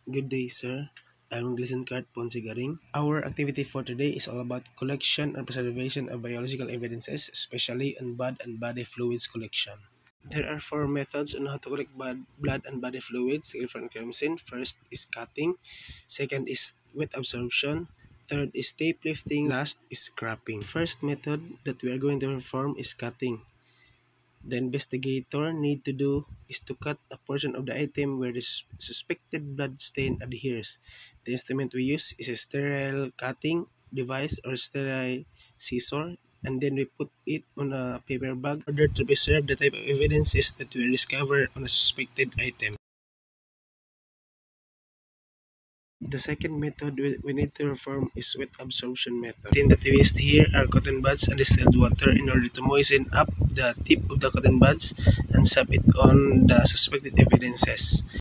Good day, sir. I'm Glisencart Ponsigaring. Our activity for today is all about collection and preservation of biological evidences, especially on blood and body fluids collection. There are four methods on how to collect blood and body fluids from crimson. First is cutting, second is wet absorption, third is tape lifting, last is scrapping. First method that we are going to perform is cutting. The investigator need to do is to cut a portion of the item where the suspected blood stain adheres. The instrument we use is a sterile cutting device or sterile scissor, and then we put it on a paper bag in order to preserve the type of evidences that we discover on a suspected item. The second method we need to perform is wet absorption method. The thing that we used here are cotton buds and distilled water in order to moisten up the tip of the cotton buds and sub it on the suspected evidences.